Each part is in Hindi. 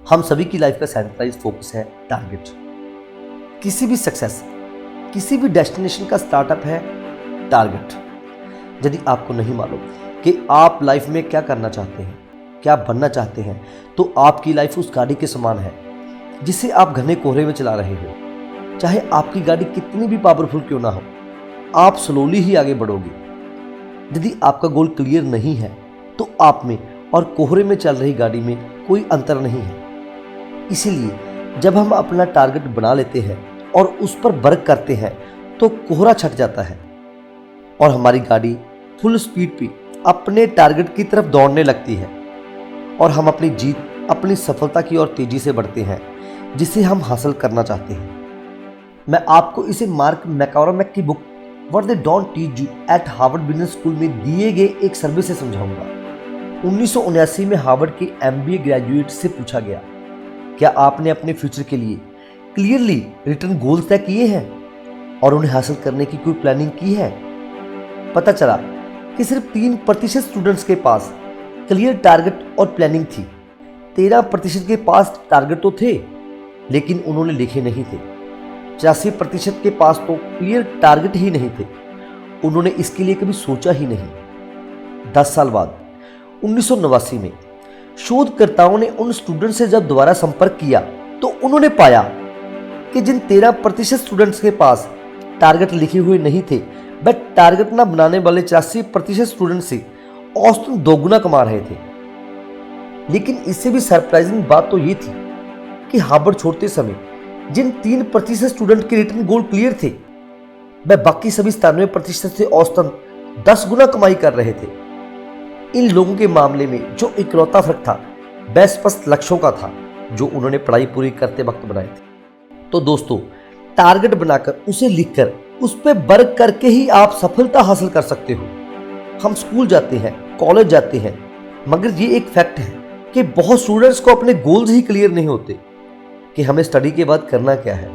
हम सभी की लाइफ का सेंट्रलाइज फोकस है टारगेट। किसी भी सक्सेस, किसी भी डेस्टिनेशन का स्टार्टअप है टारगेट। यदि आपको नहीं मालूम कि आप लाइफ में क्या करना चाहते हैं, क्या बनना चाहते हैं, तो आपकी लाइफ उस गाड़ी के समान है जिसे आप घने कोहरे में चला रहे हो। चाहे आपकी गाड़ी कितनी भी पावरफुल क्यों ना हो, आप स्लोली ही आगे बढ़ोगे। यदि आपका गोल क्लियर नहीं है तो आप में और कोहरे में चल रही गाड़ी में कोई अंतर नहीं है। इसीलिए जब हम अपना टारगेट बना लेते हैं और उस पर वर्क करते हैं तो कोहरा छट जाता है और हमारी गाड़ी फुल स्पीड पे अपने टारगेट की तरफ दौड़ने लगती है और हम अपनी जीत, अपनी सफलता की ओर तेजी से बढ़ते हैं जिसे हम हासिल करना चाहते हैं। मैं आपको इसे मार्क मैकॉर्मिक की book what they don't teach you eight Harvard business school में दिए गए एक सर्वे से समझाऊंगा। 1979 में हार्वर्ड के MBA ग्रेजुएट से पूछा गया, क्या आपने अपने फ्यूचर के लिए क्लियरली रिटर्न गोल्स तय किए हैं और उन्हें हासिल करने की कोई प्लानिंग की है? पता चला कि सिर्फ 3% स्टूडेंट्स के पास क्लियर टारगेट और प्लानिंग थी। 13% के पास टारगेट तो थे लेकिन उन्होंने लिखे नहीं थे। 84% के पास तो क्लियर टारगेट ही नहीं थे, उन्होंने इसके लिए कभी सोचा ही नहीं। 10 साल बाद 1989 में शोधकर्ताओं ने उन स्टूडेंट से जब दोबारा संपर्क किया तो उन्होंने पाया कि जिन 13% स्टूडेंट्स के पास टारगेट लिखे हुए नहीं थे, वह टारगेट न बनाने वाले 84% स्टूडेंट से औसतन 2 गुना कमा रहे थे। लेकिन इससे भी सरप्राइजिंग बात तो ये थी कि हार्वर्ड छोड़ते समय जिन 3% स्टूडेंट के रिटर्न गोल क्लियर थे, वह बाकी सभी 97% से औसतन 10 गुना कमाई कर रहे थे। इन लोगों के मामले में जो इकलौता फर्क था वह स्पष्ट लक्ष्यों का था जो उन्होंने पढ़ाई पूरी करते वक्त बनाए थे। तो दोस्तों, टारगेट बनाकर उसे लिखकर उस पर वर्क करके ही आप सफलता हासिल कर सकते हो। हम स्कूल जाते हैं, कॉलेज जाते हैं, मगर ये एक फैक्ट है कि बहुत स्टूडेंट्स को अपने गोल्स ही क्लियर नहीं होते कि हमें स्टडी के बाद करना क्या है।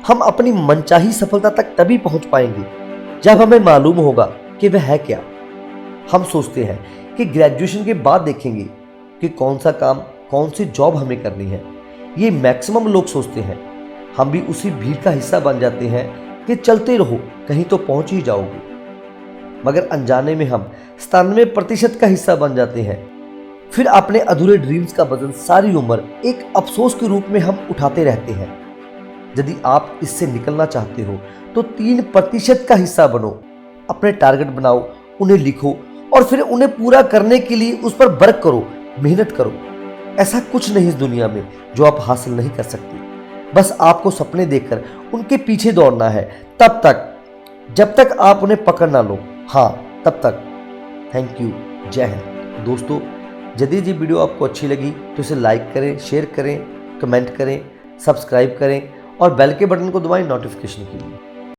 हम अपनी मनचाही सफलता तक तभी पहुंच पाएंगे जब हमें मालूम होगा कि वह है क्या। हम सोचते हैं कि ग्रेजुएशन के बाद देखेंगे कि कौन सा काम, कौन सी जॉब हमें करनी है। ये मैक्सिमम लोग सोचते हैं। हम भी उसी भीड़ का हिस्सा बन जाते हैं कि चलते रहो, कहीं तो पहुंच ही जाओगे। मगर अनजाने में हम 97% का हिस्सा बन जाते हैं। फिर अपने अधूरे ड्रीम्स का वजन सारी उम्र एक अफसोस के रूप में हम उठाते रहते हैं। यदि आप इससे निकलना चाहते हो तो 3% का हिस्सा बनो। अपने टारगेट बनाओ, उन्हें लिखो और फिर उन्हें पूरा करने के लिए उस पर वर्क करो, मेहनत करो। ऐसा कुछ नहीं इस दुनिया में जो आप हासिल नहीं कर सकते। बस आपको सपने देखकर उनके पीछे दौड़ना है, तब तक जब तक आप उन्हें पकड़ ना लो। हाँ, तब तक। Thank you. जय हिंद। दोस्तों, यदि ये वीडियो आपको अच्छी लगी तो इसे लाइक करें, शेयर करें, कमेंट करें, सब्सक्राइब करें और बेल के बटन को दबाएं नोटिफिकेशन के लिए।